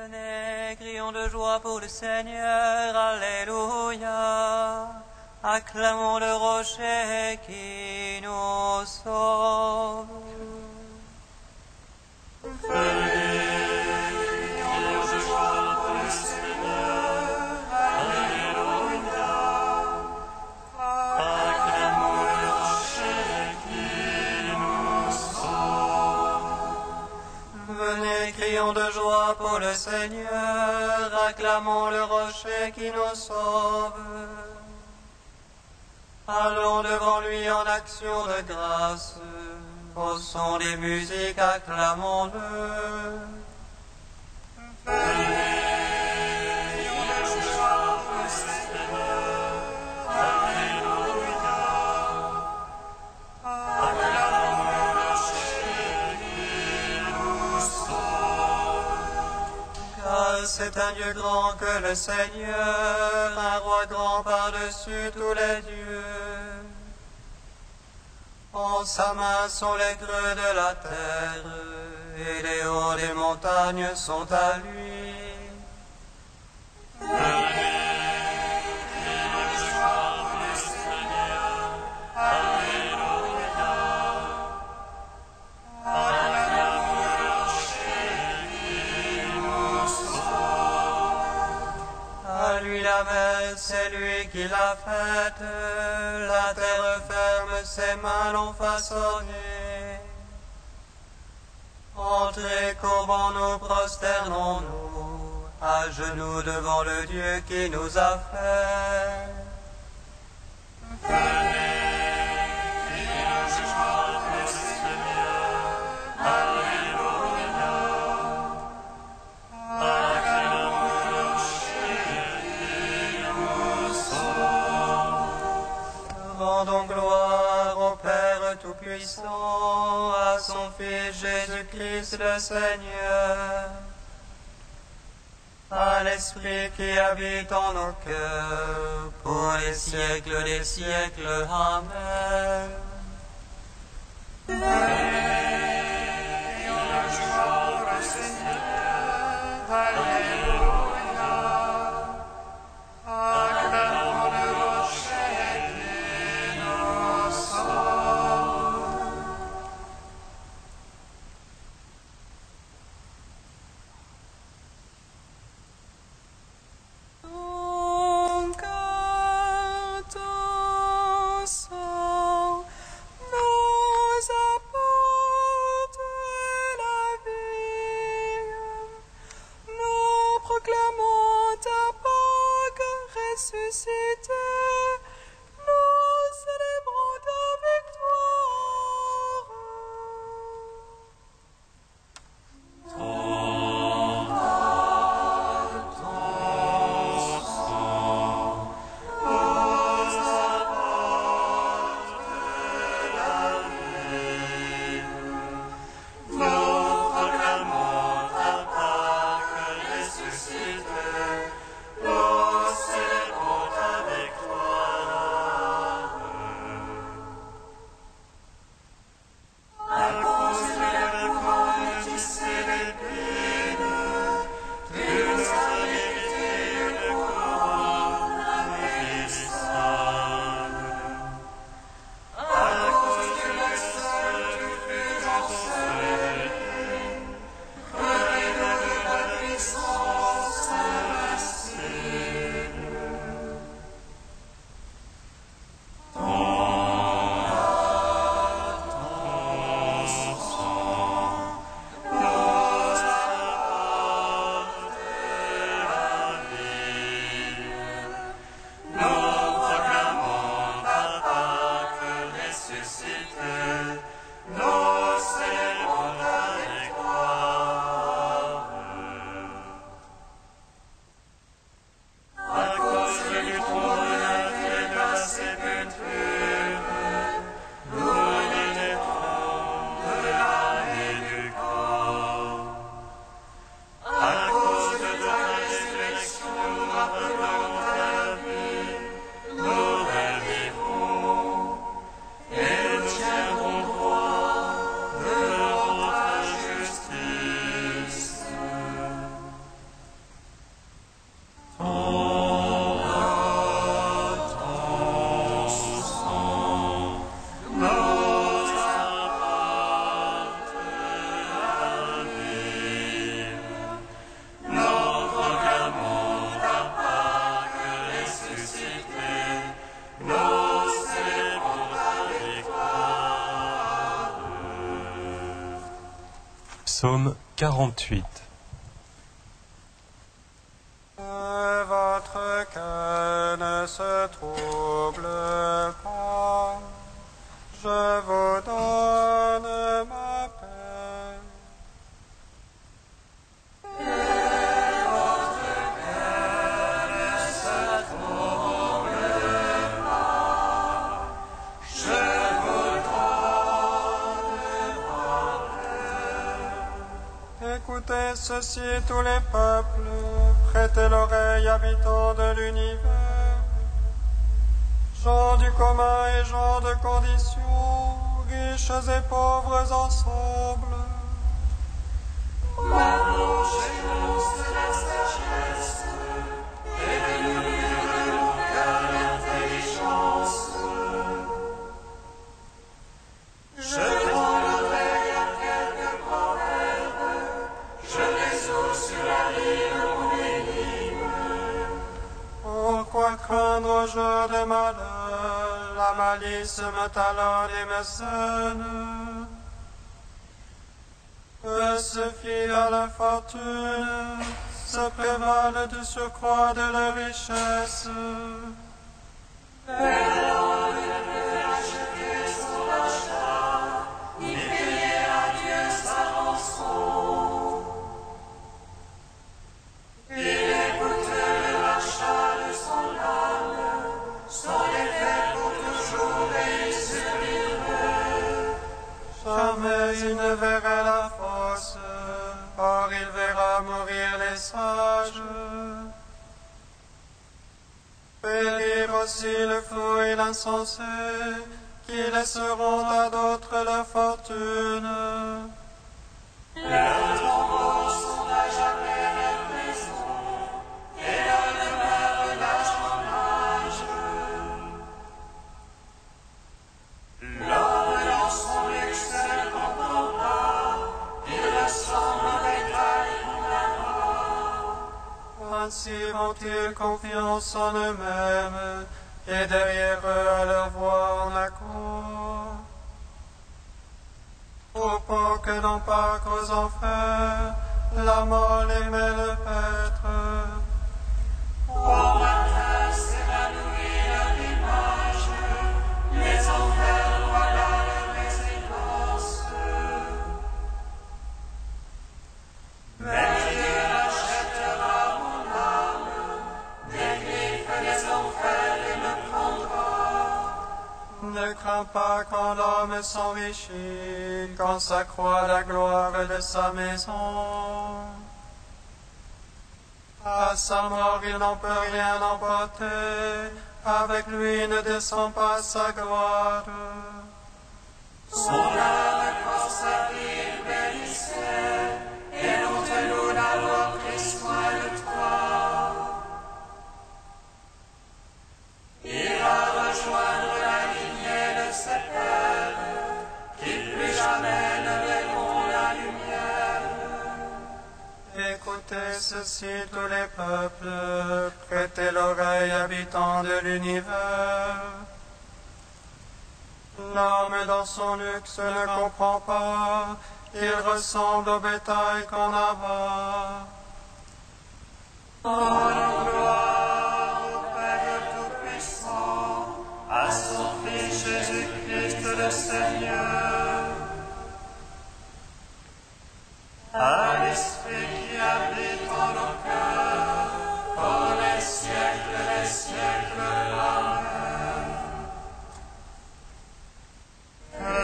Venez, crions de joie pour le Seigneur, Alléluia. Acclamons le rocher qui nous sauve. Venez, crions de joie pour le Seigneur, acclamons le rocher qui nous sauve. Allons devant lui en action de grâce, au son des musiques, acclamons-le. C'est un Dieu grand que le Seigneur, un roi grand par-dessus tous les dieux. En sa main sont les creux de la terre, et les hauts des montagnes sont à lui. La mer, c'est lui qui l'a faite, la terre ferme, ses mains l'ont façonnée. Entrez, courbons-nous, prosternons-nous, à genoux devant le Dieu qui nous a fait. Rendons gloire au Père Tout-Puissant, à son Fils Jésus-Christ le Seigneur, à l'Esprit qui habite en nos cœurs, pour les siècles des siècles. Amen. Nous apporte Psaume 48. Que votre cœur ne se trouble pas, je vous donne ma paix. Que votre cœur ne se trouble pas, je vous donne ma paix. Écoutez ceci, tous les peuples. Prêtez l'oreille, habitants de l'univers, gens du commun et gens de condition, riches et pauvres ensemble. Parlons chez nous de la sagesse, et de nous murmurons cœur l'intelligence. Jetons l'oreille à quelques proverbes, je les ouvre sur la rive. Pourquoi craindre au jour de malheur, la malice me talonne et me sonne? Que se fit à la fortune, se prévalent du surcroît de la richesse. L'homme ne peut acheter son achat, ni payer à Dieu sa rançon. Il écoute le rachat de son âme, son effet pour toujours et il survivrait. Jamais il ne verra la fosse, or il verra mourir les sages. Périr aussi le fou et l'insensé, qui laisseront à d'autres la fortune. Leurs tombeaux sont à jamais leur maison, et leur demeure d'âge en âge. L'homme dans son luxe ne comprend pas, il ressemble au bétail qu'on abat. Ainsi vont-ils confiance en eux-mêmes, et derrière eux à leur voix on accourt. Troupeaux que l'on parque aux enfers, la mort les met le paître. Au matin s'évanouit leur image, les enfers voilà leur résidence. Mais Dieu rachètera mon âme, des griffes des enfers et me prendra. Ne crains pas quand l'homme s'enrichit, quand s'accroît la gloire de sa maison. À sa mort, il n'en peut rien emporter, avec lui ne descend pas sa gloire. Son âme pour sa vie il bénissait, et d'entre nous d'avoir pris soin de toi. Ira rejoindre la lignée de ses pères, qui plus jamais ne verront la lumière. Écoutez ceci, tous les peuples, prêtez l'oreille, habitants de l'univers. L'homme dans son luxe ne comprend pas, il ressemble au bétail qu'on abat. Rendons gloire au Père Tout-Puissant, à son Fils Jésus-Christ le Seigneur, à l'Esprit qui habite en nos cœurs, pour les siècles des siècles. Amen. Que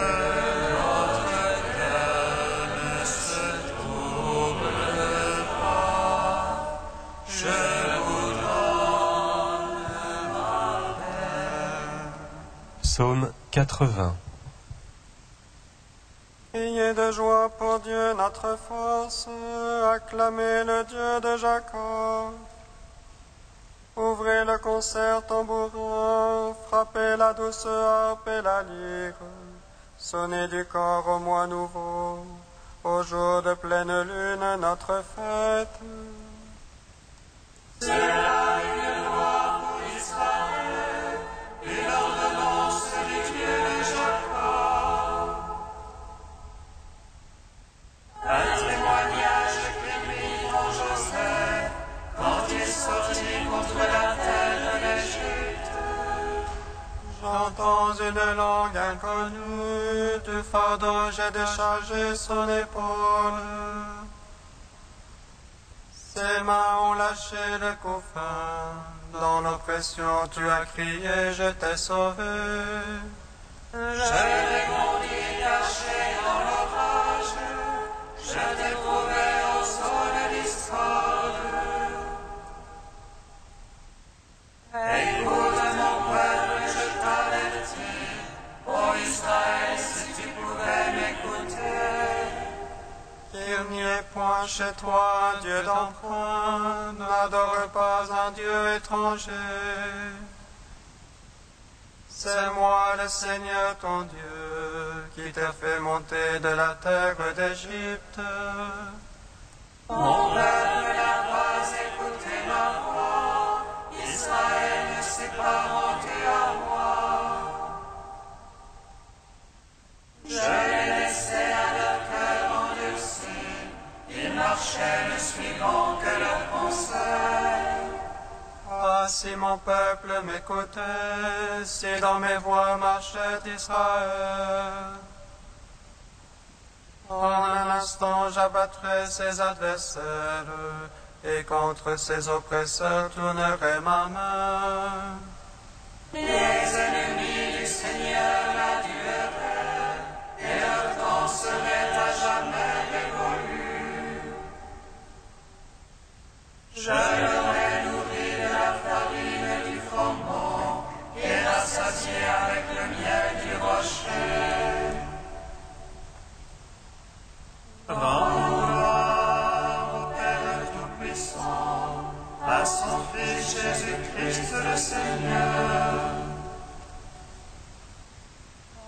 votre cœur ne se trouble pas, je vous donne ma paix. Psaume 80. Ayez de joie pour Dieu notre force, acclamez le Dieu de Jacob. Ouvrez le concert tambourin, frappez la douce harpe et la lyre, sonnez du corps au mois nouveau, au jour de pleine lune notre fête. C'est là une loi pour Israël, une ordonnance du Dieu de Jacob. dans une langue inconnue, du fardeau j'ai déchargé son épaule. Ses mains ont lâché le couffin, dans l'oppression tu as crié, je t'ai sauvé. Je l'ai conduit caché dans l'orage, je t'ai trouvé au sol d'Israël. Écoute mon peuple, je t'avertis, ô Israël, si tu pouvais m'écouter. Qu'il n'y ait point chez toi un Dieu d'emprunt, n'adore pas un Dieu étranger. C'est moi le Seigneur ton Dieu, qui t'a fait monter de la terre d'Égypte. Mon peuple n'a pas écouté ma voix, Israël ne s'est pas rendu à moi. Je l'ai laissé à leur cœur endurci, ils marchaient ne suivant que leur conseil. Ah, si mon peuple m'écoutait, si dans mes voies marchait Israël. En un instant j'abattrais ses adversaires, et contre ses oppresseurs tournerais ma main. Les ennemis du Seigneur la tueraient, et leur temps serait à jamais révolu. Je l'aurais nourri de la farine et du froment, et rassasié avec le miel du rocher. Rends gloire au Père Tout-Puissant, à son Fils Jésus-Christ le Seigneur,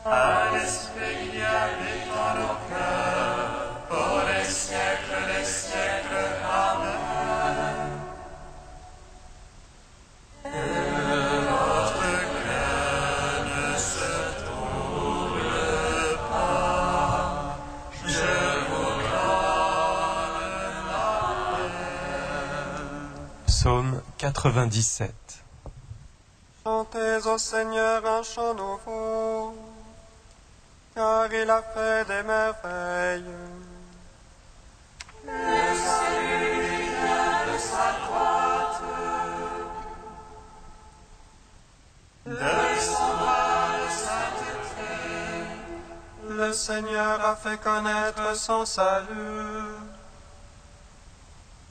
à l'Esprit qui habite dans nos cœurs, pour les siècles des siècles. Amen. Que votre cœur ne se trouble pas, je vous donne la paix. Psaume 97. Chantez au Seigneur un chant nouveau, car il a fait des merveilles. Le salut vient de sa droite, de son bras de sainteté. Le Seigneur a fait connaître son salut.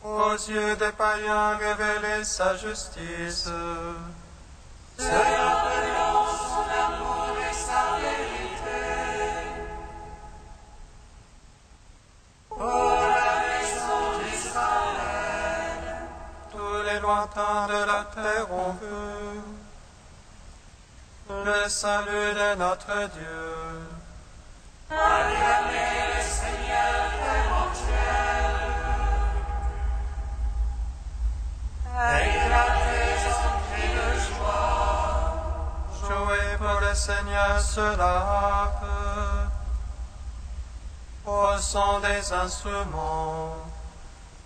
Aux yeux des païens révéler sa justice. Se rappelant son amour et sa vérité. Pour la maison d'Israël, tous les lointains de la terre ont vu le salut de notre Dieu. Acclamez le Seigneur terre entière. Éclatez en cri de joie. Jouez pour le Seigneur sur la harpe, au son des instruments,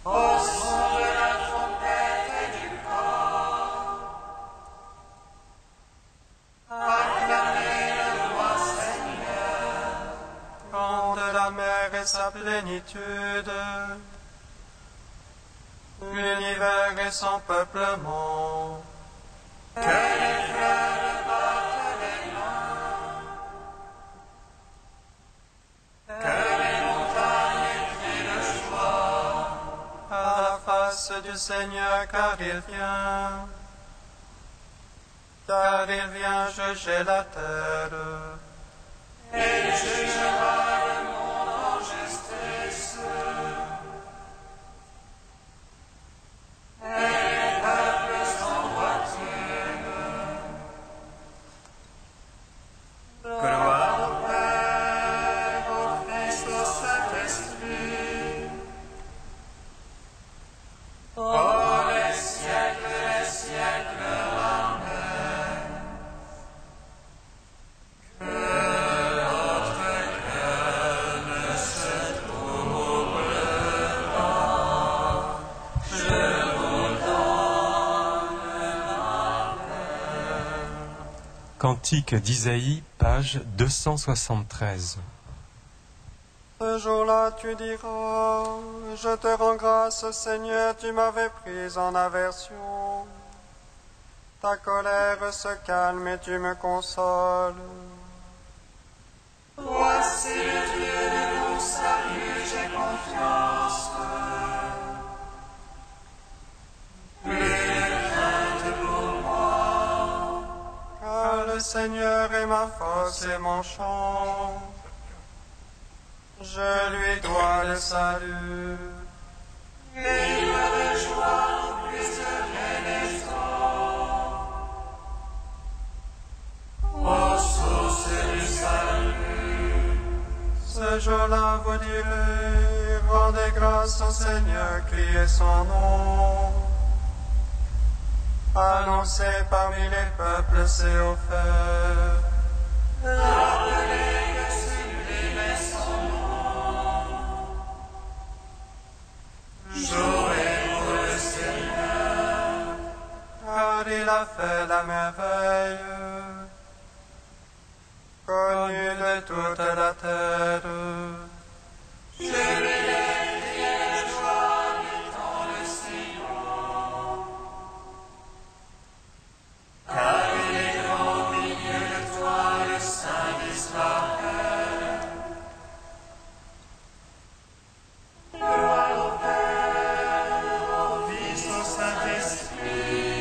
au son de la trompette et du cor. Acclamez le roi Seigneur, quand de la mer et sa plénitude, l'univers et son peuplement. Que les fleuves battent les mains, que les montagnes crient de joie à la face du Seigneur, car il vient juger la terre. Il jugera le monde en justice. Gloire au Père, au Fils, au Saint-Esprit, pour les siècles des siècles. Amen. Cantique d'Isaïe, page 273. Ce jour-là, tu diras, je te rends grâce, Seigneur, tu m'avais pris en aversion. Ta colère se calme et tu me consoles. Voici le Dieu de mon salut, j'ai confiance. Plus de crainte pour moi. Car le Seigneur est ma force et mon chant. Je lui dois le salut. Et de joie briserai les eaux. Ô source du salut. Ce jour-là, vous direz, rendez grâce au Seigneur, criez son nom. Annoncez parmi les peuples ses offres. Rappelez que sublime est son nom. Jouez pour le Seigneur. Car il a fait la merveille, connue de toute la terre. Jubilez, criez de joie, habitants de Sion. Car il est grand au milieu de toi, le Saint d'Israël. Gloire au Père, au Fils, au Saint-Esprit.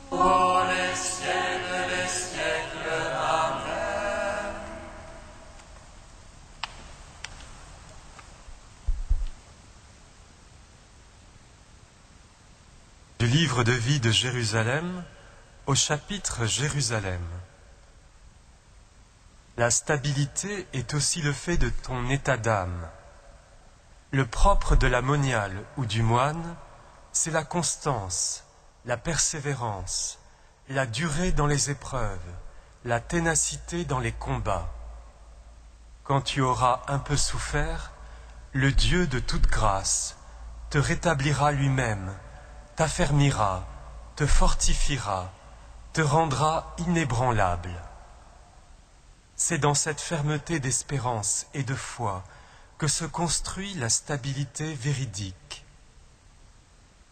Pour les siècles des siècles. Amen. Du livre de vie de Jérusalem au chapitre Jérusalem. La stabilité est aussi le fait de ton état d'âme. Le propre de la moniale ou du moine, c'est la constance, la persévérance, la durée dans les épreuves, la ténacité dans les combats. Quand tu auras un peu souffert, le Dieu de toute grâce te rétablira lui-même, t'affermira, te fortifiera, te rendra inébranlable. C'est dans cette fermeté d'espérance et de foi que se construit la stabilité véridique.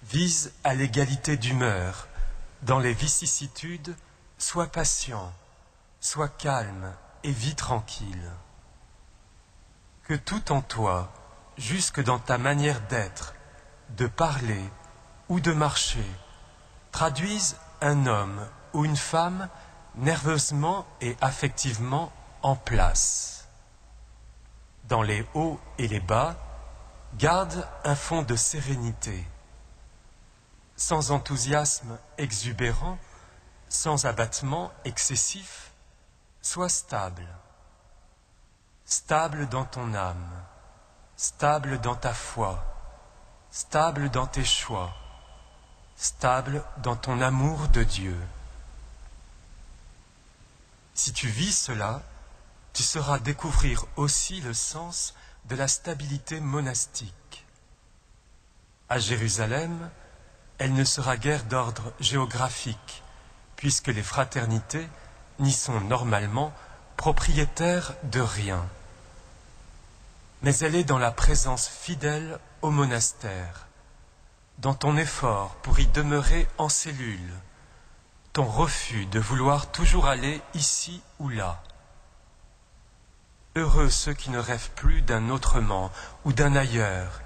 Vise à l'égalité d'humeur, dans les vicissitudes, sois patient, sois calme et vis tranquille. Que tout en toi, jusque dans ta manière d'être, de parler ou de marcher, traduise un homme ou une femme nerveusement et affectivement en place. Dans les hauts et les bas, garde un fond de sérénité. Sans enthousiasme exubérant, sans abattement excessif, sois stable. Stable dans ton âme, stable dans ta foi, stable dans tes choix, stable dans ton amour de Dieu. Si tu vis cela, tu sauras découvrir aussi le sens de la stabilité monastique. À Jérusalem, elle ne sera guère d'ordre géographique, puisque les fraternités n'y sont normalement propriétaires de rien. Mais elle est dans la présence fidèle au monastère, dans ton effort pour y demeurer en cellule, ton refus de vouloir toujours aller ici ou là. Heureux ceux qui ne rêvent plus d'un autrement ou d'un ailleurs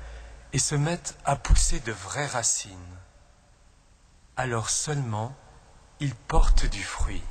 et se mettent à pousser de vraies racines. Alors seulement, ils portent du fruit.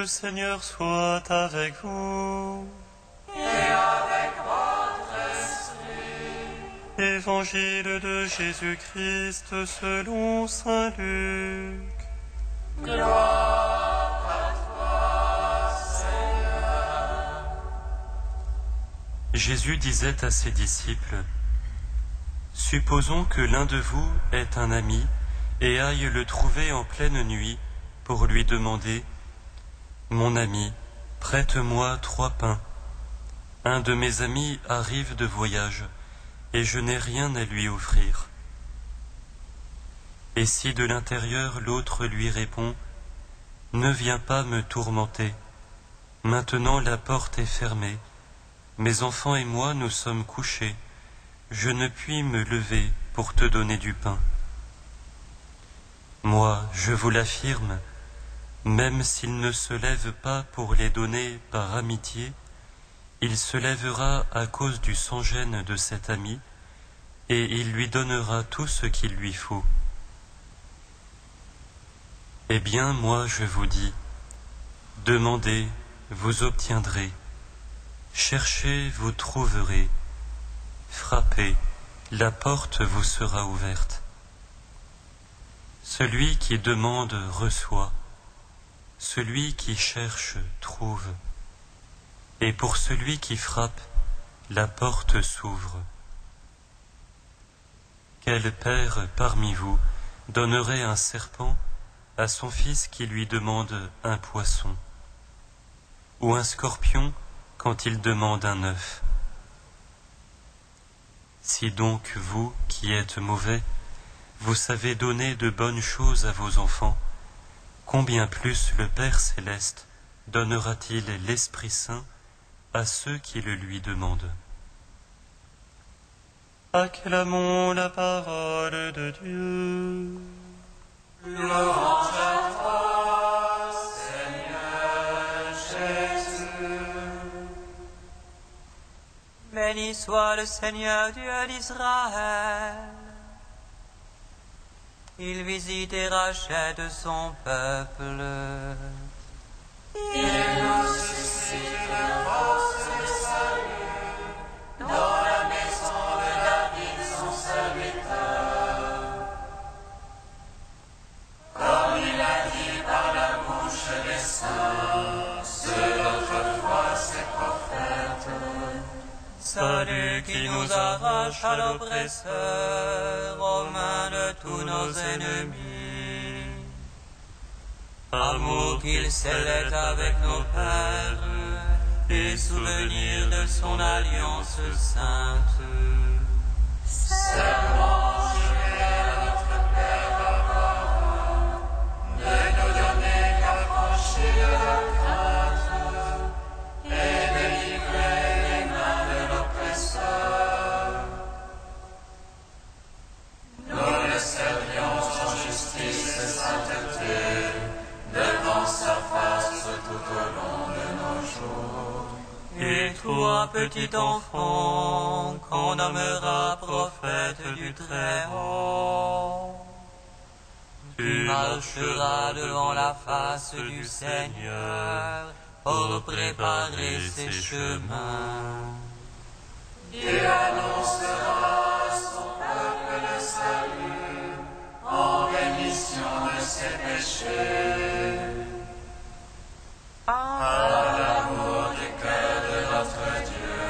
Seigneur soit avec vous. Et avec votre esprit. Évangile de Jésus-Christ selon saint Luc. Gloire à toi, Seigneur. Jésus disait à ses disciples, « Supposons que l'un de vous ait un ami et aille le trouver en pleine nuit pour lui demander, « Mon ami, prête-moi 3 pains. Un de mes amis arrive de voyage, et je n'ai rien à lui offrir. » Et si de l'intérieur l'autre lui répond, « Ne viens pas me tourmenter. Maintenant la porte est fermée. Mes enfants et moi nous sommes couchés. Je ne puis me lever pour te donner du pain. » Moi, je vous l'affirme, même s'il ne se lève pas pour les donner par amitié, il se lèvera à cause du sans-gêne de cet ami, et il lui donnera tout ce qu'il lui faut. Eh bien, moi je vous dis, demandez, vous obtiendrez, cherchez, vous trouverez, frappez, la porte vous sera ouverte. Celui qui demande reçoit, celui qui cherche trouve, et pour celui qui frappe, la porte s'ouvre. Quel père parmi vous donnerait un serpent à son fils qui lui demande un poisson, ou un scorpion quand il demande un œuf? Si donc vous, qui êtes mauvais, vous savez donner de bonnes choses à vos enfants, combien plus le Père céleste donnera-t-il l'Esprit Saint à ceux qui le lui demandent? Acclamons la parole de Dieu. Louange à toi, Seigneur Jésus. Béni soit le Seigneur Dieu d'Israël. Il visite et rachète son peuple. Il nous suscite la force du salut, dans la maison de David son serviteur. Comme il a dit par la bouche des saints, ceux d'autrefois ses prophètes. Salut qui nous arrache à l'oppresseur, aux mains de tous nos ennemis. Amour qu'il scellait avec nos pères, et souvenir de son alliance sainte. Seulement juré à notre Père Abraham, de nous donner l'affranchie de la crainte, et délivrer les mains de l'oppresseur. Nous le servions en justice et sainteté, devant sa face tout au long de nos jours. Et toi, petit enfant, qu'on nommera prophète du Très-Haut, tu marcheras devant la face du Seigneur pour préparer ses chemins. Dieu annoncera à son peuple le salut, en rémission de ses péchés. Par l'amour du cœur de notre Dieu,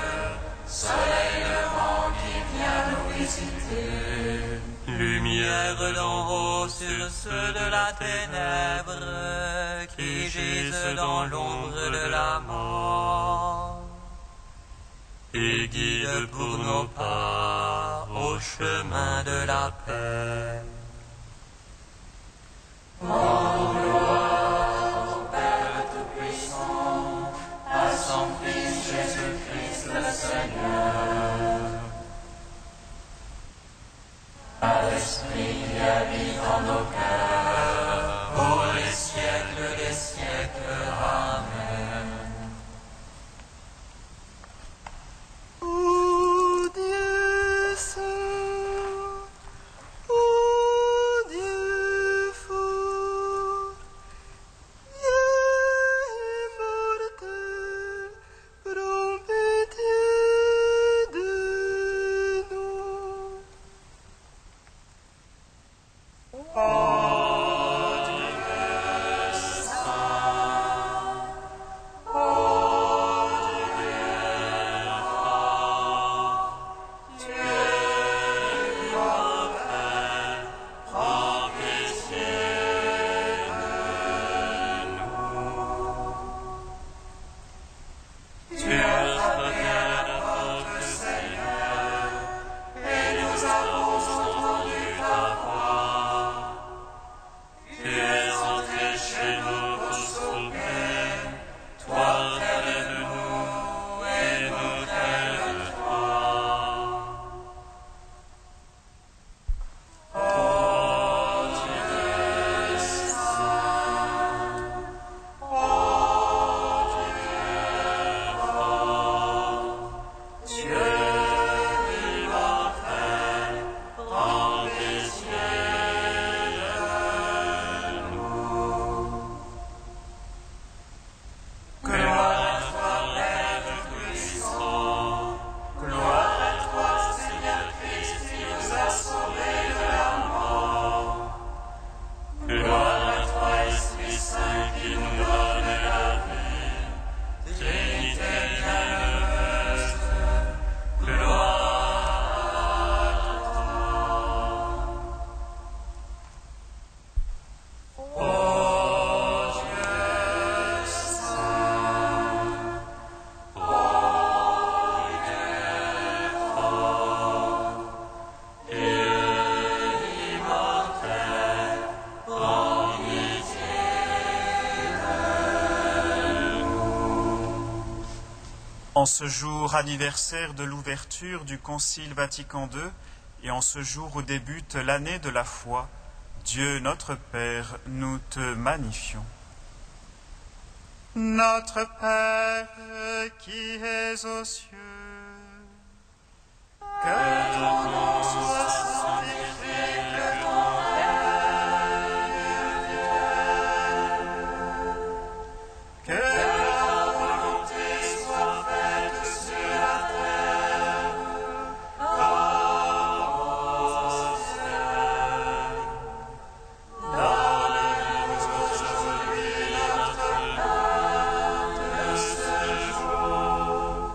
soleil levant qui vient nous visiter. Lumière d'en haut sur ceux de la ténèbre qui gisent dans l'ombre de la mort. Et guide pour nos pas au chemin de la paix. À son Fils Jésus-Christ le Seigneur, à l'Esprit qui habite en nos cœurs, pour les siècles des siècles. Amen. Ô Dieu saint, ô Dieu fort, viens En ce jour anniversaire de l'ouverture du Concile Vatican II et en ce jour où débute l'année de la foi, Dieu notre Père, nous te magnifions. Notre Père qui es aux cieux, que ton nom soit sanctifié, que ton règne vienne, que ta volonté soit faite sur la terre comme au ciel. Donne-nous aujourd'hui notre pain de ce jour.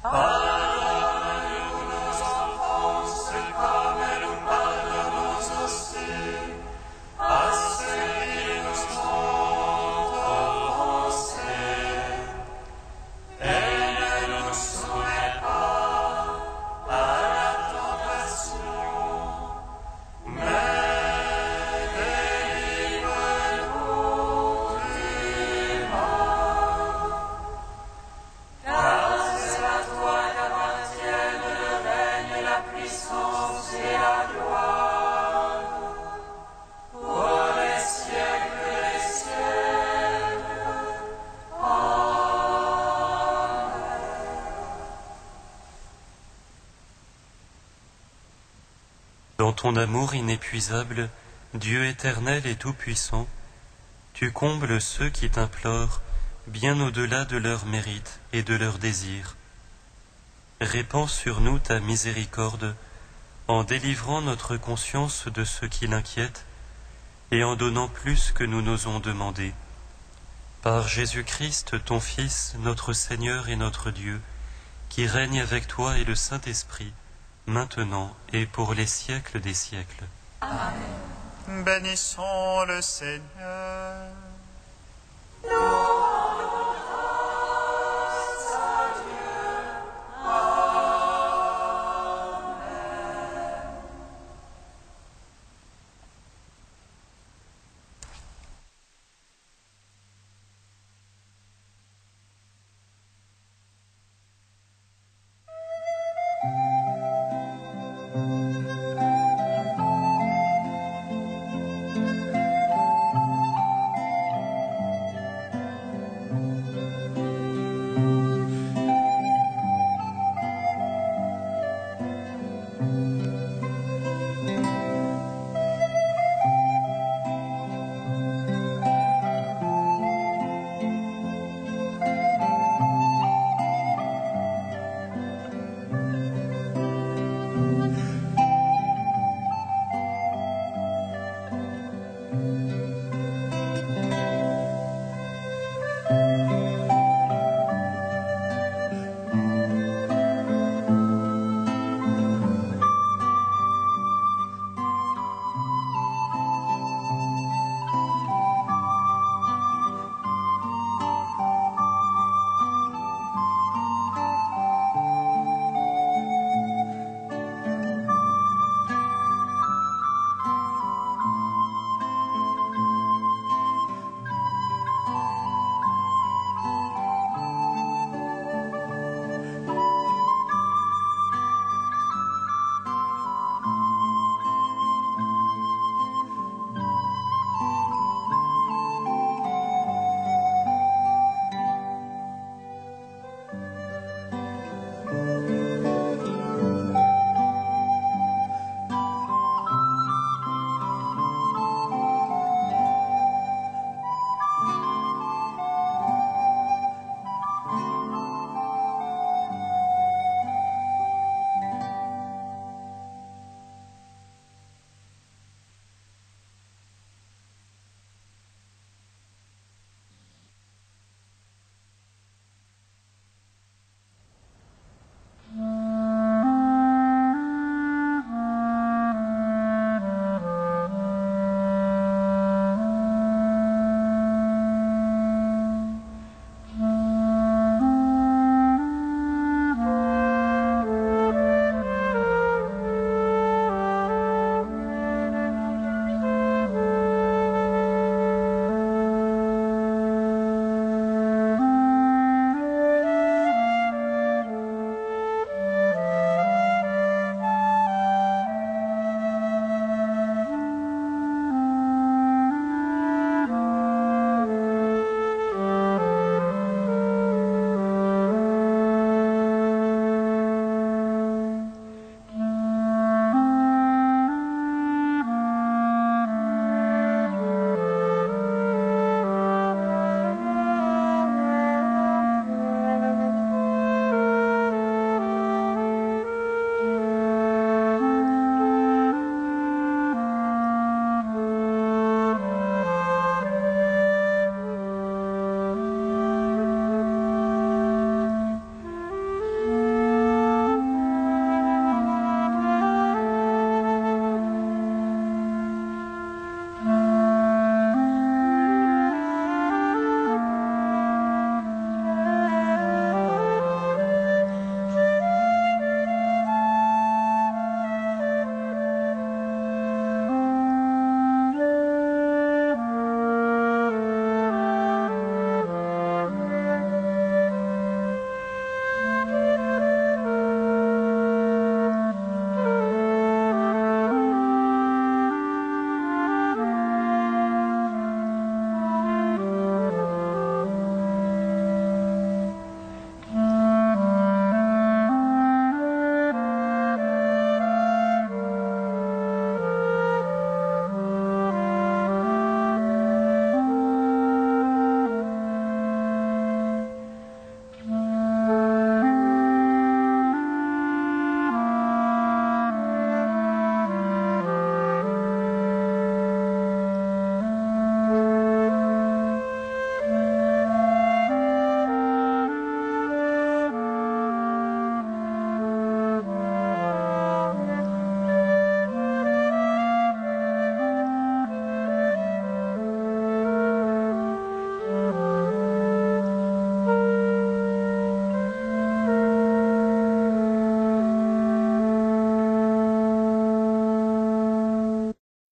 Pardonne-nous nos offenses comme nous pardonnons aussi à ceux qui nous ont offensés. Et ne nous soumets pas à la tentation, mais délivre-nous du mal. Car c'est à toi qu'appartiennent le règne, la puissance et la gloire, pour les siècles des siècles. Dans ton amour inépuisable, Dieu éternel et tout-puissant, tu combles ceux qui t'implorent bien au-delà de leurs mérites et de leurs désirs. Répands sur nous ta miséricorde en délivrant notre conscience de ce qui l'inquiète et en donnant plus que nous n'osons demander. Par Jésus-Christ, ton Fils, notre Seigneur et notre Dieu, qui règne avec toi et le Saint-Esprit, maintenant et pour les siècles des siècles. Bénissons le Seigneur. Nous